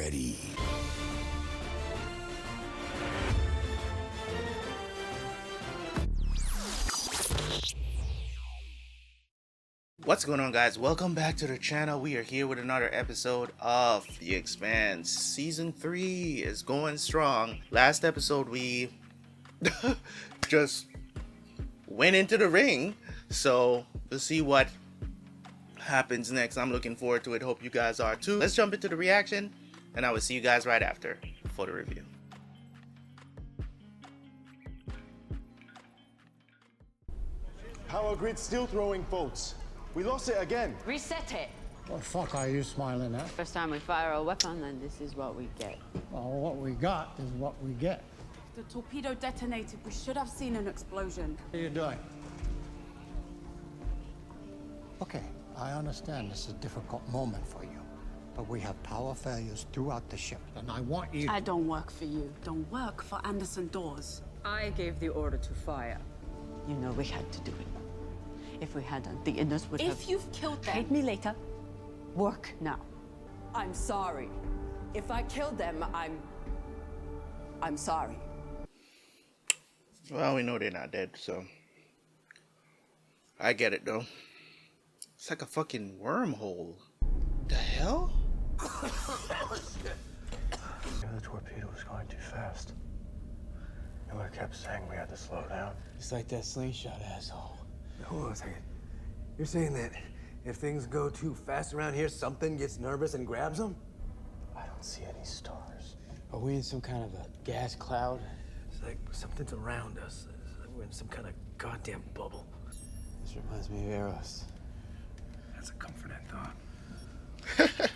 ready. What's going on, guys? Welcome back to the channel. We are here with another episode of The Expanse. Season 3 is going strong. Last episode we just went into the ring, so we'll see what happens next. I'm looking forward to it. Hope you guys are too. Let's jump into the reaction, and I will see you guys right after for the review. Power grid still throwing faults. We lost it again. Reset it. What the fuck are you smiling at? First time we fire a weapon, and this is what we get. Well, what we got is what we get. The torpedo detonated. We should have seen an explosion. What are you doing? Okay, I understand this is a difficult moment for you, but we have power failures throughout the ship, and I want you... I don't work for you. Don't work for Anderson Doors. I gave the order to fire. You know we had to do it. If we hadn't, the Indus would have... If you've killed them... Paid me later. Work now. I'm sorry. If I killed them, I'm sorry. Well, we know they're not dead, so I get it though. It's like a fucking wormhole. The hell? The torpedo was going too fast. Miller kept saying we had to slow down. It's like that slingshot asshole. Hold on a second. You're saying that if things go too fast around here, something gets nervous and grabs them? I don't see any stars. Are we in some kind of a gas cloud? It's like something's around us. It's like we're in some kind of goddamn bubble. This reminds me of Eros. That's a comforting thought.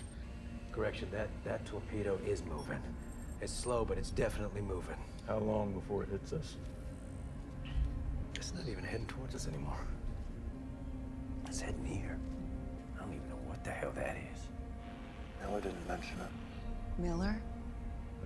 Correction, that torpedo is moving. It's slow, but it's definitely moving. How long before it hits us? It's not even heading towards us anymore. It's heading here. I don't even know what the hell that is. Miller didn't mention it. Miller?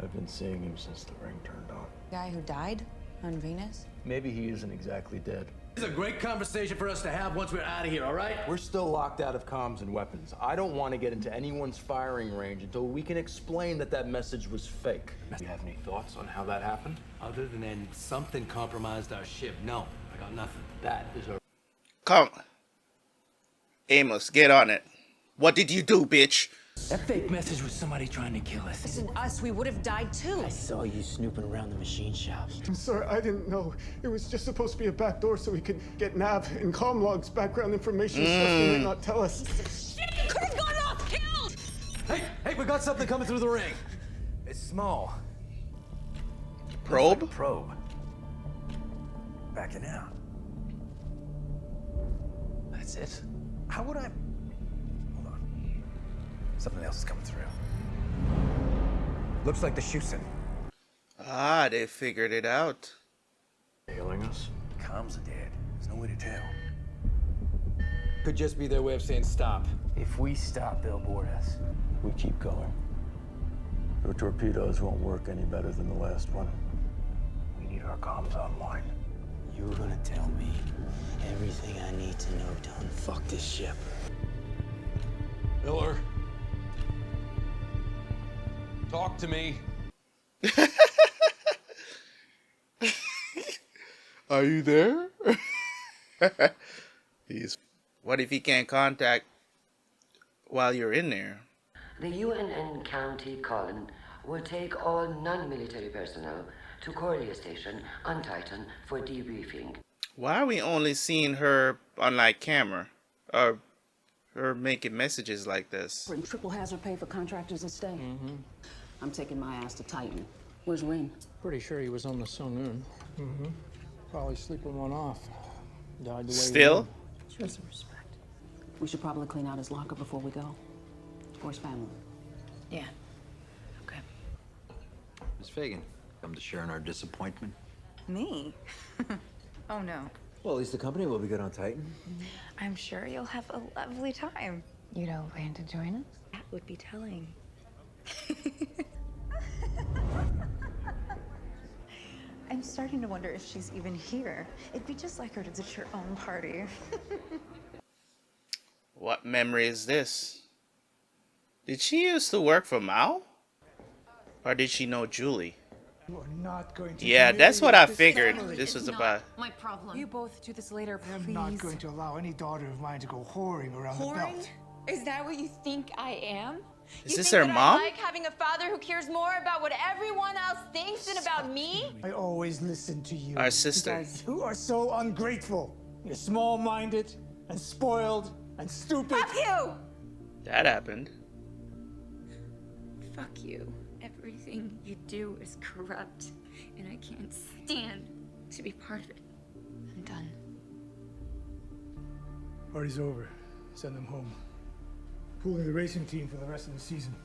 I've been seeing him since the ring turned on. Guy who died on Venus? Maybe he isn't exactly dead. This is a great conversation for us to have once we're out of here, all right? We're still locked out of comms and weapons. I don't want to get into anyone's firing range until we can explain that that message was fake. Do you have any thoughts on how that happened? Other than something compromised our ship. No, I got nothing. That is a... Come. Amos, get on it. What did you do, bitch? That fake message was somebody trying to kill us. This isn't us, we would have died too. I saw you snooping around the machine shop. I'm sorry, I didn't know. It was just supposed to be a back door so we could get nav and comm logs, background information, stuff they might not tell us. Shit, you could have gone off killed! Hey, we got something coming through the ring. It's small. Probe? Like a probe. Backing out. That's it. How would I... Hold on. Something else is coming through. Looks like the Shusin. Ah, they figured it out. Hailing us? Comms are dead. There's no way to tell. Could just be their way of saying stop. If we stop, they'll board us. We keep going. Your torpedoes won't work any better than the last one. We need our comms online. You were gonna tell me everything I need to know to unfuck this ship. Miller. Talk to me. Are you there? What if he can't contact while you're in there? The UNN County Colin will take all non-military personnel to Corellia Station on Titan for debriefing. Why are we only seeing her on like camera? Or her making messages like this? Bring triple hazard pay for contractors to stay. I'm taking my ass to Titan. Where's Ring? Pretty sure he was on the Saloon. Probably sleeping one off. Died the way Still? Show some respect. We should probably clean out his locker before we go. For his family. Yeah. Okay. Miss Fagan, come to share in our disappointment. Me? Oh no. Well, at least the company will be good on Titan. I'm sure you'll have a lovely time. You don't plan to join us? That would be telling. I'm starting to wonder if she's even here. It'd be just like her to ditch her own party. What memory is this? Did she used to work for Mao? Or did she know Julie? You are not going to. Yeah, that's what I figured. Family. This was about. My problem. You both do this later, please. I'm not going to allow any daughter of mine to go whoring around the belt. Is that what you think I am? Is this her mom? I like having a father who cares more about what everyone else thinks than about me? I always listen to you. Our sister. Because you are so ungrateful. You're small-minded and spoiled and stupid. Fuck you! That happened. Fuck you. Everything you do is corrupt, and I can't stand to be part of it. I'm done. Party's over. Send them home. Pooling the racing team for the rest of the season.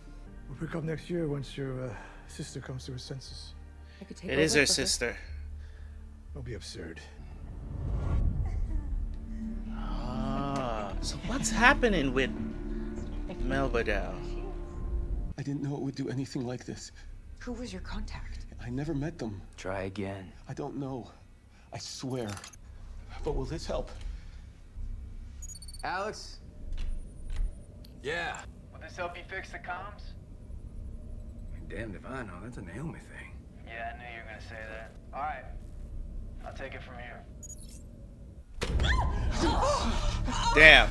We'll pick up next year once your sister comes to her senses. It is her sister. Don't be absurd. Ah, so what's happening with Melba now? I didn't know it would do anything like this. Who was your contact? I never met them. Try again. I don't know. I swear. But will this help? Alex? Yeah. Will this help you fix the comms? Damned if I know. That's a Naomi thing. Yeah, I knew you were gonna say that. All right, I'll take it from here. Damn.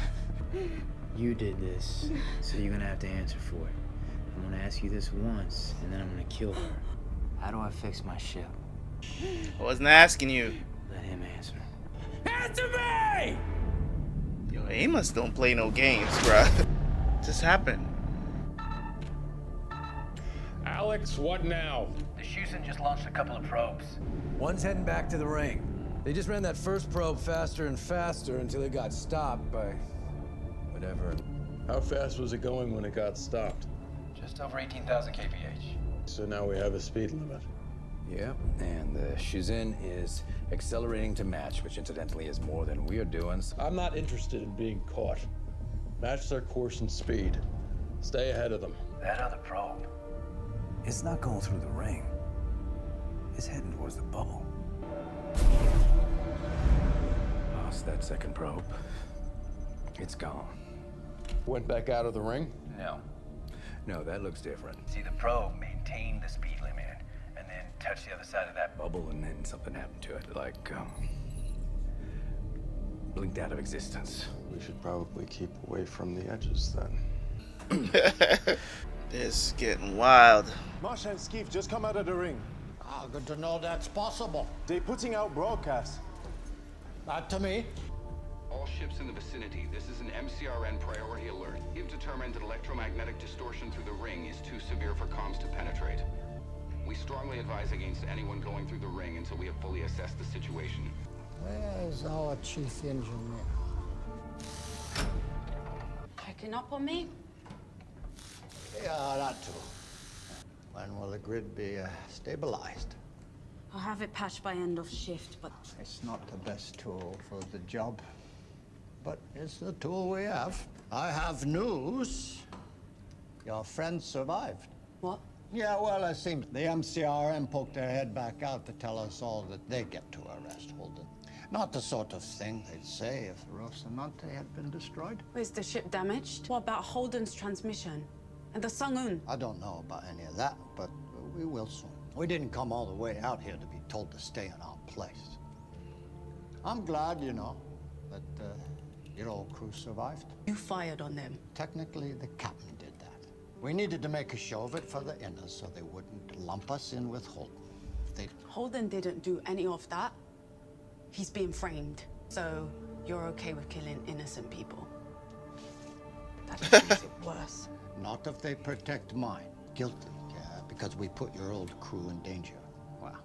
You did this, so you're gonna have to answer for it. I'm gonna ask you this once, and then I'm gonna kill her. How do I fix my ship? I wasn't asking you. Let him answer. Answer me! Yo, Amos don't play no games, bruh. Just happened. Alex, what now? The Shusen just launched a couple of probes. One's heading back to the ring. They just ran that first probe faster and faster until it got stopped by whatever. How fast was it going when it got stopped? Just over 18,000 kph. So now we have a speed limit. Yep, and the Shusen is accelerating to match, which incidentally is more than we're doing. I'm not interested in being caught. Match their course and speed. Stay ahead of them. That other probe. It's not going through the ring. It's heading towards the bubble. Lost that second probe. It's gone. Went back out of the ring? No. No, that looks different. See, the probe maintained the speed limit and then touched the other side of that Bubble, and then something happened to it, like, blinked out of existence. We should probably keep away from the edges then. This is getting wild. Marsha and Skeef just come out of the ring. Ah, good to know that's possible. They're putting out broadcasts. Not to me. All ships in the vicinity, this is an MCRN priority alert. You've determined that electromagnetic distortion through the ring is too severe for comms to penetrate. We strongly advise against anyone going through the ring until we have fully assessed the situation. Where's our chief engineer? Checking up on me? Yeah, that too. When will the grid be stabilized? I'll have it patched by end of shift, but It's not the best tool for the job, but it's the tool we have. I have news. Your friend survived. What? Yeah, well, it seems the MCRN poked their head back out to tell us all that they get to arrest Holden. Not the sort of thing they'd say if Rocinante had been destroyed. is the ship damaged? What about Holden's transmission? And the Sung-un? I don't know about any of that, but we will soon. We didn't come all the way out here to be told to stay in our place. I'm glad, you know, that your old crew survived. You fired on them. Technically, the captain did that. We needed to make a show of it for the inners so they wouldn't lump us in with Holden. Holden didn't do any of that. He's being framed. So you're okay with killing innocent people? That just makes it worse. Not if they protect mine. Guilty, yeah, because we put your old crew in danger. Well,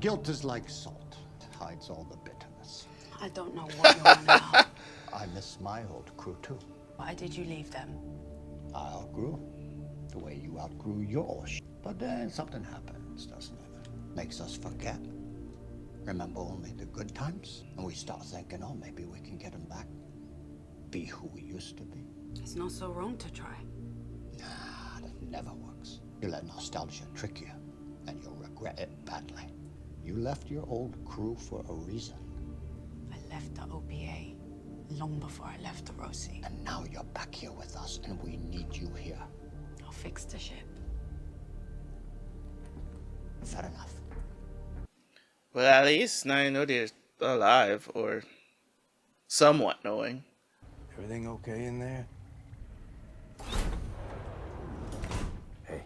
guilt is like salt. It hides all the bitterness. I don't know what you're on about. I miss my old crew, too. Why did you leave them? I outgrew the way you outgrew your shit. But then something happens, doesn't it? Makes us forget. Remember only the good times? And we start thinking, oh, maybe we can get them back. Be who we used to be. It's not so wrong to try. Nah, that never works. You let nostalgia trick you, and you'll regret it badly. You left your old crew for a reason. I left the OPA long before I left the Roci. And now you're back here with us, and we need you here. I'll fix the ship. Fair enough. Well, at least now you know they're alive, or somewhat knowing. Everything okay in there? Hey,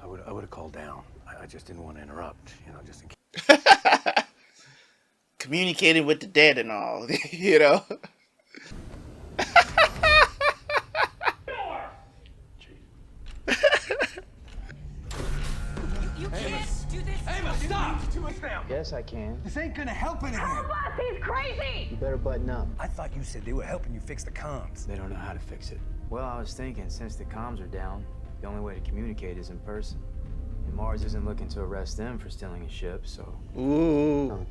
I would have called down. I just didn't want to interrupt, you know, just in case. Communicating with the dead and all, you know. You can't do this. Emma, stop! Yes, I can. This ain't gonna help anything. Help us! He's crazy! You better button up. I thought you said they were helping you fix the comms. They don't know how to fix it. Well, I was thinking, since the comms are down, the only way to communicate is in person. And Mars isn't looking to arrest them for stealing a ship, so... Ooh.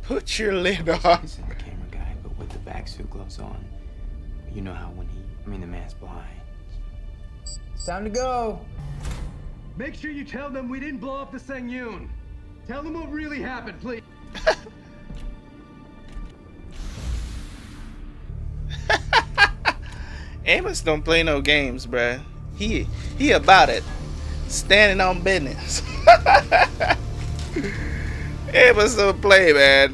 Put your lid on. He's the camera guy, but with the back suit gloves on. You know how when the man's blind. It's time to go. Make sure you tell them we didn't blow up the Sangyun. Tell them what really happened, please. Amos don't play no games, bruh. He about it. Standing on business. Amos don't play, man.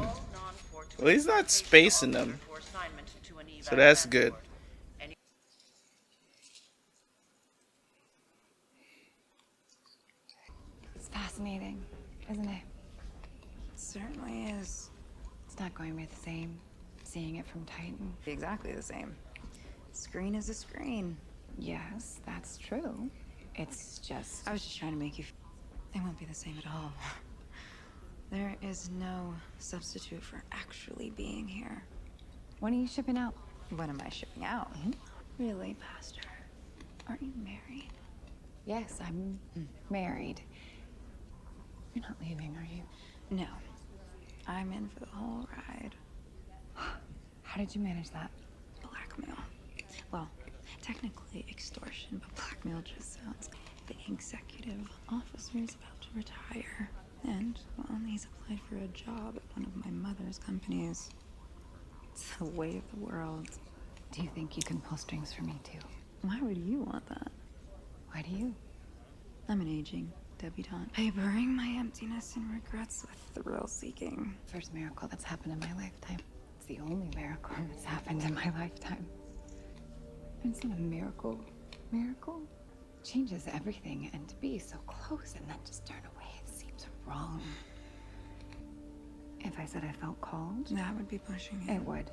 Well, he's not spacing them. So that's good. It's fascinating, isn't it? It certainly is. It's not going to be the same seeing it from Titan. Exactly the same. Screen is a screen. Yes, that's true. It's just... I was just trying to make you... They won't be the same at all. There is no substitute for actually being here. When are you shipping out? When am I shipping out? Really, Pastor? Aren't you married? Yes, I'm married. You're not leaving, are you? No. I'm in for the whole ride. How did you manage that? Blackmail. Well, technically extortion, but blackmail just sounds... The executive officer is about to retire. And, well, he's applied for a job at one of my mother's companies. It's the way of the world. Do you think you can pull strings for me, too? Why would you want that? Why do you? I'm an aging debutante. I bring my emptiness and regrets with thrill-seeking. First miracle that's happened in my lifetime. It's the only miracle that's happened in my lifetime. It's not a miracle. Miracle changes everything, and to be so close and then just turn away, it seems wrong. If I said I felt called, that would be pushing it. It would.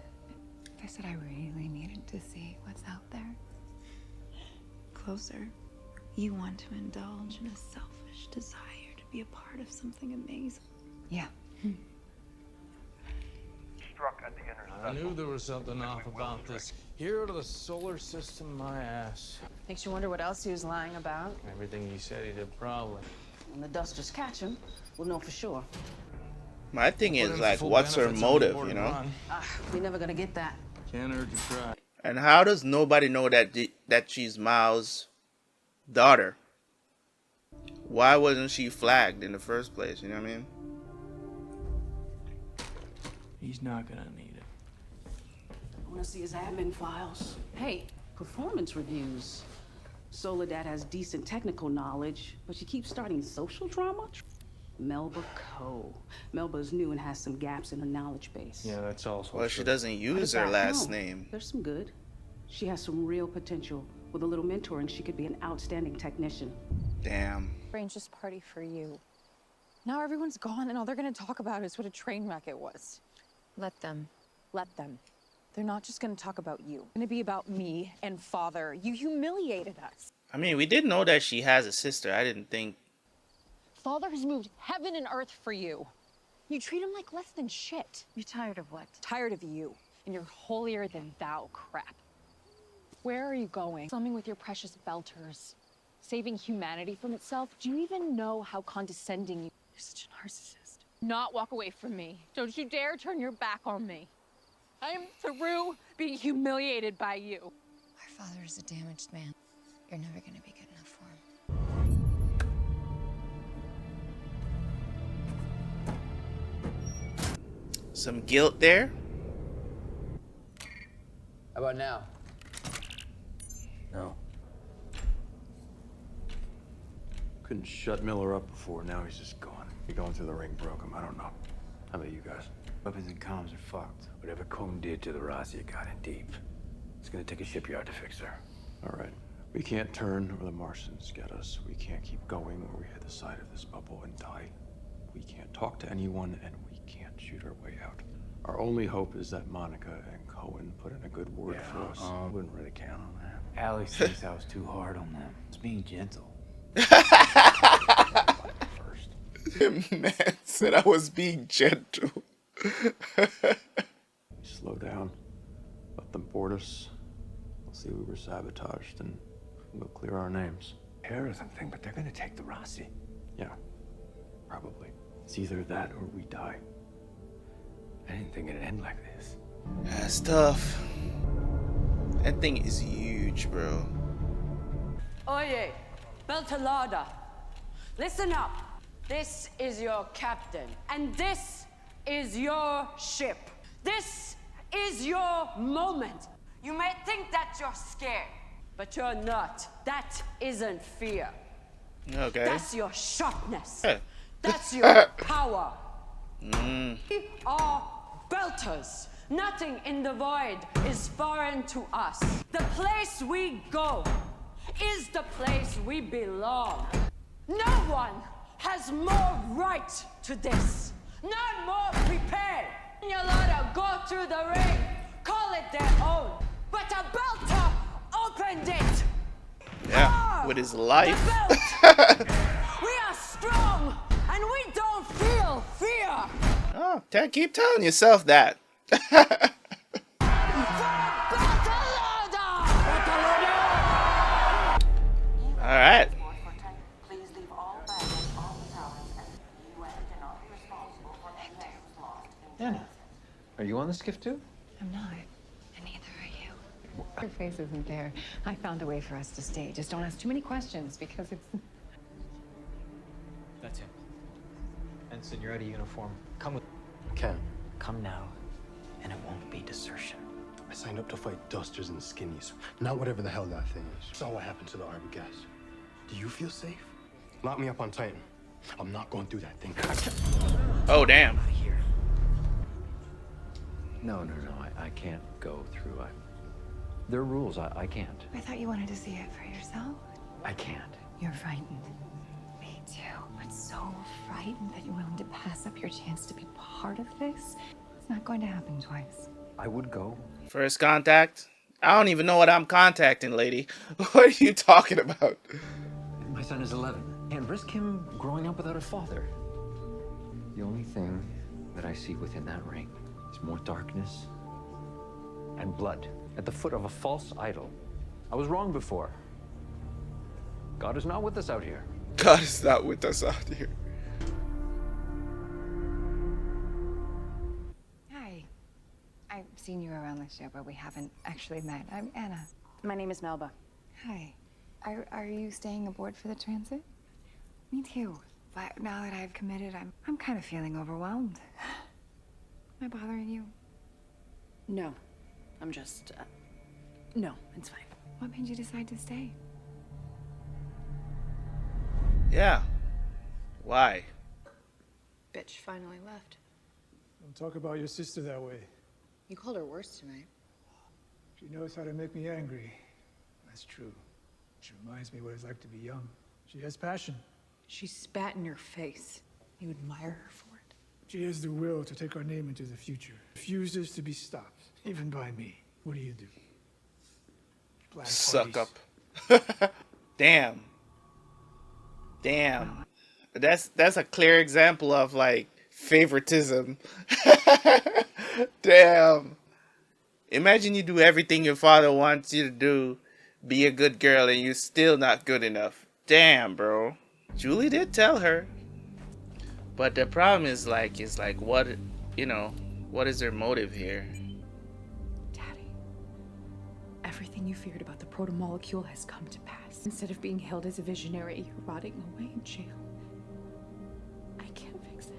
If I said I really needed to see what's out there. Closer. You want to indulge in a selfish desire to be a part of something amazing. Yeah. Struck at the intersection. I knew there was something off about this. Here to the solar system, my ass. Makes you wonder what else he was lying about. Everything he said he did, probably. When the dusters catch him, we'll know for sure. My thing is, like, what's her motive, you know? We're never gonna get that. Can't hurt to try. And how does nobody know that she's Mao's daughter? Why wasn't she flagged in the first place? You know what I mean? He's not gonna need it. I wanna see his admin files. Hey, performance reviews. Soledad has decent technical knowledge, but she keeps starting social drama. Melba Co. Melba's new and has some gaps in her knowledge base. Yeah, that's also well, she doesn't use her last No, name. There's some good. She has some real potential. With a little mentoring, she could be an outstanding technician. Damn. Arrange this party for you. Now everyone's gone and all they're gonna talk about is what a train wreck it was. Let them. Let them. They're not just gonna talk about you. It's gonna be about me and Father. You humiliated us. I mean, we did know that she has a sister. I didn't think... Father has moved heaven and earth for you. You treat him like less than shit. You're tired of what? Tired of you and your holier than thou crap. Where are you going? Slumming with your precious belters. Saving humanity from itself? Do you even know how condescending you... You're such a narcissist. Not walk away from me. Don't you dare turn your back on me. I am through being humiliated by you. Our father is a damaged man. You're never gonna be good enough for him. Some guilt there? How about now? No. Couldn't shut Miller up before, now he's just gone. Maybe going through the ring broke him. I don't know. How about you guys? Weapons and comms are fucked. Whatever Cone did to the Rossi got in deep. It's gonna take a shipyard to fix her. All right. We can't turn or the Martians get us. We can't keep going or we hit the side of this bubble and die. We can't talk to anyone and we can't shoot our way out. Our only hope is that Monica and Cohen put in a good word for us. I wouldn't really count on that. Alex thinks I was too hard on them. It's being gentle. Man said I was being gentle. Slow down. Let them board us. They'll see we were sabotaged and we'll clear our names. Terrorism thing, but they're gonna take the Rossi. Yeah, probably. It's either that or we die. I didn't think it'd end like this. That's tough. That thing is huge, bro. Oye, Beltalada, listen up. This is your captain, and this is your ship. This is your moment. You may think that you're scared, but you're not. That isn't fear. Okay. That's your sharpness. That's your power. We are belters. Nothing in the void is foreign to us. The place we go is the place we belong. No one has more right to this. None more prepared. You let her go through the ring, call it their own. But a belter opened it. Yeah, with his life. We are strong, and we don't feel fear. Oh, keep telling yourself that. All right. Anna, are you on the skiff too? I'm not, and neither are you. Your face isn't there. I found a way for us to stay. Just don't ask too many questions because it's... That's him. Ensign, you're out of uniform. Come with... Ken. Come now, and it won't be desertion. I signed up to fight dusters and skinnies, not whatever the hell that thing is. Saw what happened to the Arbor gas. Do you feel safe? Lock me up on Titan. I'm not going through that thing. Oh, damn. No, I can't go through. There are rules. I can't. I thought you wanted to see it for yourself. I can't. You're frightened. Me too. But so frightened that you're willing to pass up your chance to be part of this. It's not going to happen twice. I would go. First contact? I don't even know what I'm contacting, lady. What are you talking about? My son is 11. Can't risk him growing up without a father. The only thing that I see within that ring is more darkness and blood at the foot of a false idol. I was wrong before. God is not with us out here. God is not with us out here. Hi. I've seen you around the show, but we haven't actually met. I'm Anna. My name is Melba. Hi. Are you staying aboard for the transit? Me too. But now that I've committed, I'm kind of feeling overwhelmed. Am I bothering you? No. I'm just... no, it's fine. What made you decide to stay? Yeah. Why? Bitch finally left. Don't talk about your sister that way. You called her worse tonight. She knows how to make me angry. That's true. She reminds me what it's like to be young. She has passion. She spat in your face. You admire her for it. She has the will to take our name into the future. Refuses to be stopped, even by me. What do you do? Plan Suck parties. up. Damn. Damn. That's a clear example of like favoritism. Damn. Imagine you do everything your father wants you to do, be a good girl, and you're still not good enough. Damn, bro. Julie did tell her. But the problem is like what, you know, what is their motive here? Daddy, everything you feared about the proto-molecule has come to pass. Instead of being held as a visionary, you're rotting away in jail. I can't fix it,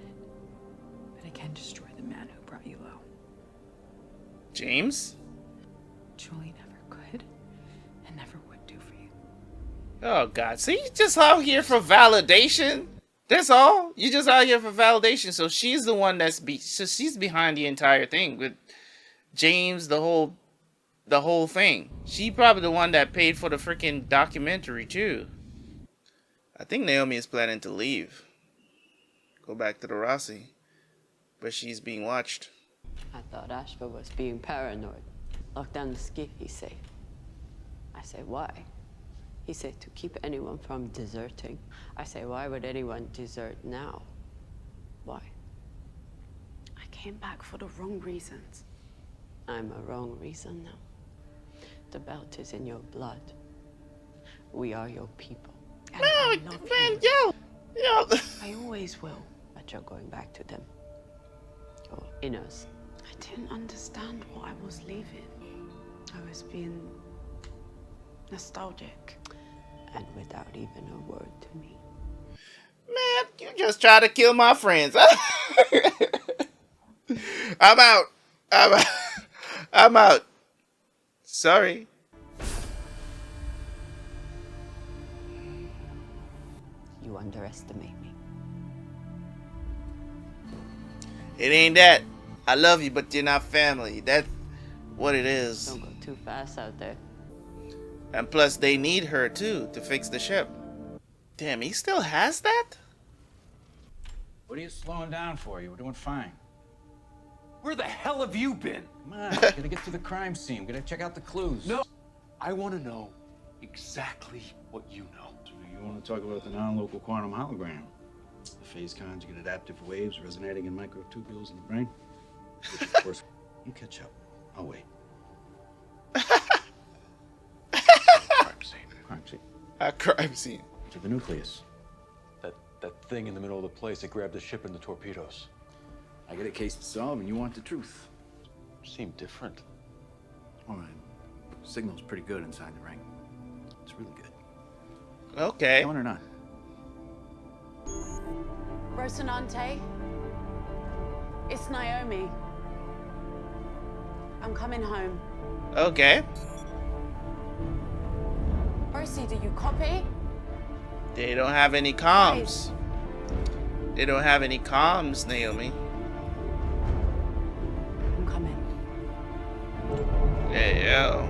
but I can destroy the man who brought you low. James? Julie never could and never would do for you. Oh God, so you just out here for validation? That's all. You just out here for validation. So she's the one so she's behind the entire thing with James, the whole thing. She probably the one that paid for the freaking documentary too. I think Naomi is planning to leave. Go back to the Rossi. But she's being watched. I thought Ashford was being paranoid. Lock down the ski, he said. I say, why? He said to keep anyone from deserting. I say, why would anyone desert now? Why? I came back for the wrong reasons. I'm a wrong reason now. The belt is in your blood. We are your people. And I love you. Yo. I always will. But you're going back to them. Your inners. I didn't understand what I was leaving. I was being nostalgic. And without even a word to me. Man, you just try to kill my friends. I'm out. I'm out. Sorry. You underestimate me. It ain't that. I love you, but you're not family. That's what it is. Don't go too fast out there. And plus, they need her too to fix the ship. Damn, he still has that? What are you slowing down for? You were doing fine. Where the hell have you been? Come on, gotta get to the crime scene. Gotta check out the clues. No. I want to know exactly what you know. So you want to talk about the non-local quantum hologram? The phase conjugate adaptive waves resonating in microtubules in the brain? Which, of course, you catch up. I'll wait. Crime scene. Crime scene. A crime scene. To the nucleus. That thing in the middle of the place that grabbed the ship and the torpedoes. I get a case to solve, and you want the truth. Seemed different. All right. Signal's pretty good inside the ring. It's really good. Okay. Going or not? Rocinante, it's Naomi. I'm coming home. Okay. Rosie, do you copy? They don't have any comms. They don't have any comms, Naomi. I'm coming. Hey, yo.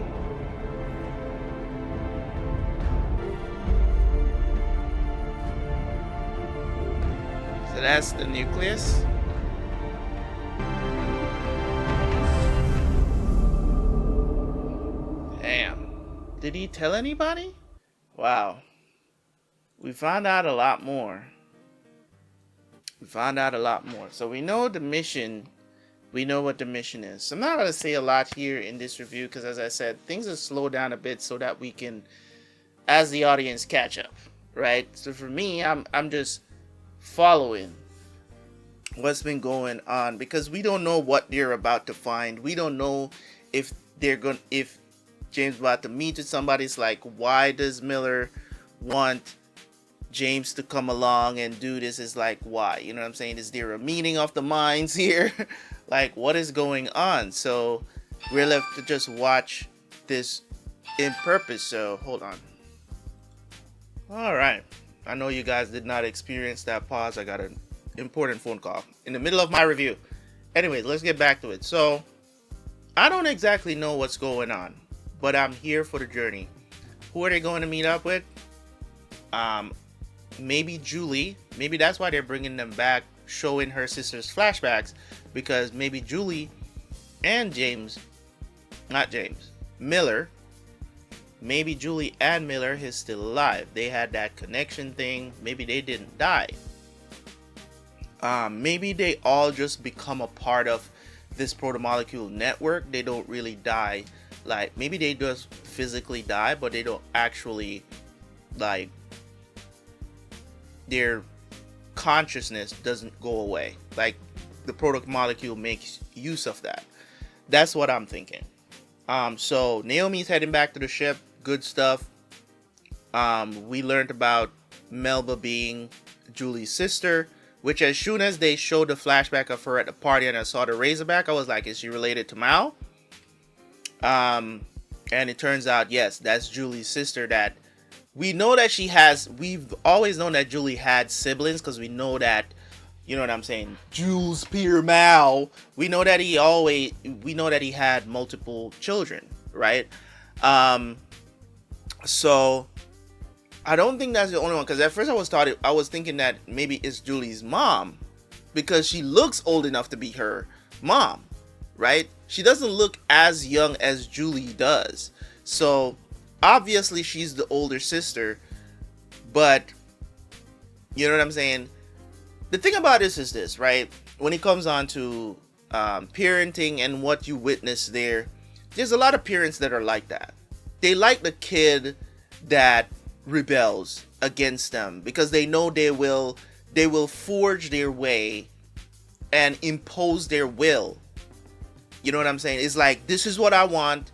So that's the nucleus. Damn. Did he tell anybody? Wow. We found out a lot more. So we know the mission. We know what the mission is. So I'm not going to say a lot here in this review because, as I said, things are slowed down a bit so that we can, as the audience, catch up, right? So for me, I'm just following what's been going on because we don't know what they're about to find. We don't know if James about to meet with somebody. It's like, why does Miller want James to come along and do this? Is like, why? You know what I'm saying? Is there a meeting of the minds here? Like, what is going on? So we're left to just watch this in purpose. So hold on. All right. I know you guys did not experience that pause. I got an important phone call in the middle of my review. Anyway, let's get back to it. So I don't exactly know what's going on, but I'm here for the journey. Who are they going to meet up with? Maybe Julie. Maybe that's why they're bringing them back, showing her sister's flashbacks, because maybe Julie and Miller, maybe Julie and Miller is still alive. They had that connection thing. Maybe they didn't die. Maybe they all just become a part of this protomolecule network. They don't really die. Like, maybe they just physically die, but they don't actually, like, their consciousness doesn't go away. Like, the protomolecule makes use of that. That's what I'm thinking. So Naomi's heading back to the ship. Good stuff. We learned about Melba being Julie's sister, which as soon as they showed the flashback of her at the party and I saw the Razorback, I was like, is she related to Mal? And it turns out, yes, that's Julie's sister that we know that we've always known that Julie had siblings, because we know that, you know what I'm saying, Jules Pierre Mal, we know that he had multiple children, right? So I don't think that's the only one, because at first I was thinking that maybe it's Julie's mom, because she looks old enough to be her mom, right? She doesn't look as young as Julie does. So obviously she's the older sister, but you know what I'm saying? The thing about this is this, right? When it comes on to parenting and what you witness there's a lot of parents that are like that. They like the kid that rebels against them, because they know they will forge their way and impose their will. You know what I'm saying? It's like, this is what I want.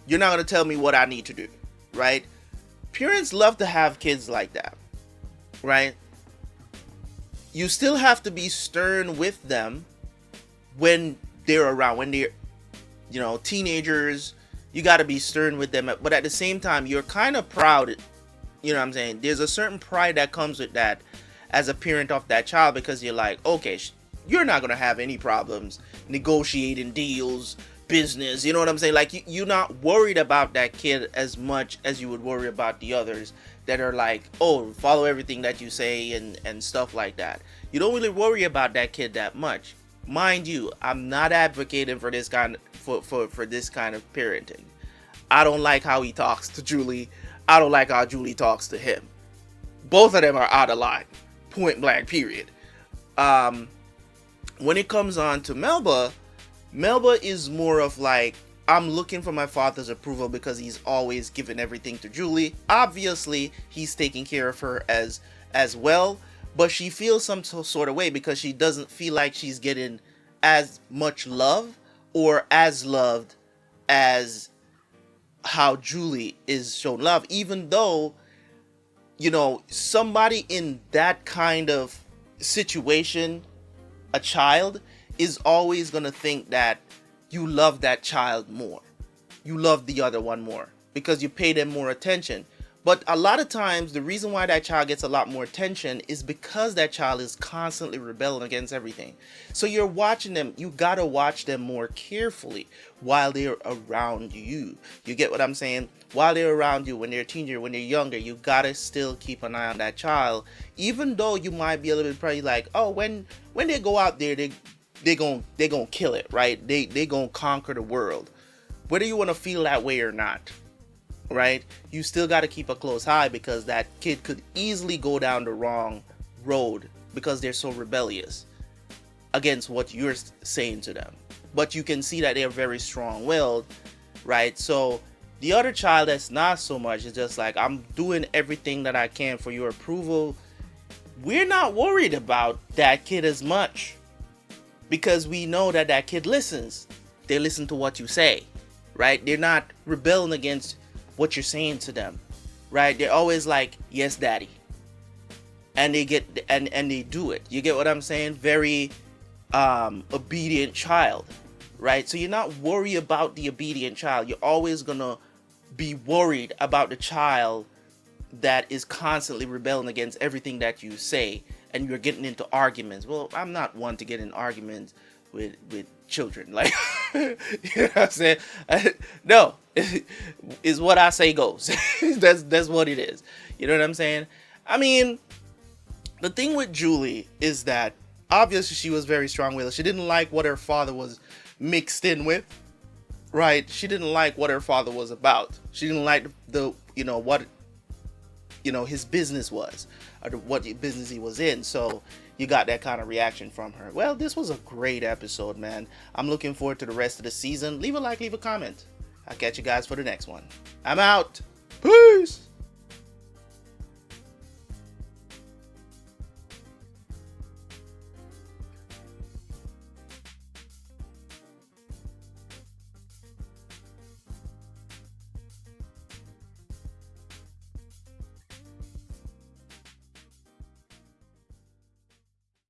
You're not going to tell me what I need to do, right? Parents love to have kids like that, right? You still have to be stern with them when they're around, when they're, you know, teenagers. You got to be stern with them, but at the same time, you're kind of proud. You know what I'm saying? There's a certain pride that comes with that as a parent of that child, because you're like, okay, you're not going to have any problems negotiating deals, business. You know what I'm saying? Like, you're not worried about that kid as much as you would worry about the others that are like, oh, follow everything that you say and stuff like that. You don't really worry about that kid that much. Mind you, I'm not advocating for this kind for this kind of parenting. I don't like how he talks to Julie. I don't like how Julie talks to him. Both of them are out of line. Point blank, period. When it comes on to Melba is more of like, I'm looking for my father's approval because he's always given everything to Julie. Obviously, he's taking care of her as well, but she feels some sort of way because she doesn't feel like she's getting as much love or as loved as how Julie is shown love, even though, you know, somebody in that kind of situation, a child, is always going to think that you love that child more. You love the other one more because you pay them more attention. But a lot of times, the reason why that child gets a lot more attention is because that child is constantly rebelling against everything. So you're watching them, you gotta watch them more carefully while they're around you. You get what I'm saying? While they're around you, when they're a teenager, when they're younger, you gotta still keep an eye on that child. Even though you might be a little bit probably like, oh, when they go out there, they gonna kill it, right? They gonna conquer the world. Whether you want to feel that way or not, right? You still got to keep a close eye because that kid could easily go down the wrong road because they're so rebellious against what you're saying to them. But you can see that they're very strong-willed, right? So the other child that's not so much is just like, I'm doing everything that I can for your approval. We're not worried about that kid as much because we know that that kid listens. They listen to what you say, right? They're not rebelling against what you're saying to them, right? They're always like, yes, daddy. And they get and they do it. You get what I'm saying? Very obedient child, right? So you're not worried about the obedient child. You're always gonna be worried about the child that is constantly rebelling against everything that you say, and you're getting into arguments. Well, I'm not one to get in arguments with children, like you know what I'm saying? No, is what I say goes. that's what it is. You know what I'm saying? I mean, the thing with Julie is that obviously she was very strong-willed. She didn't like what her father was mixed in with, right? She didn't like what her father was about. She didn't like what his business was, or what business he was in. So you got that kind of reaction from her. Well, this was a great episode, man. I'm looking forward to the rest of the season. Leave a like, leave a comment. I'll catch you guys for the next one. I'm out. Peace.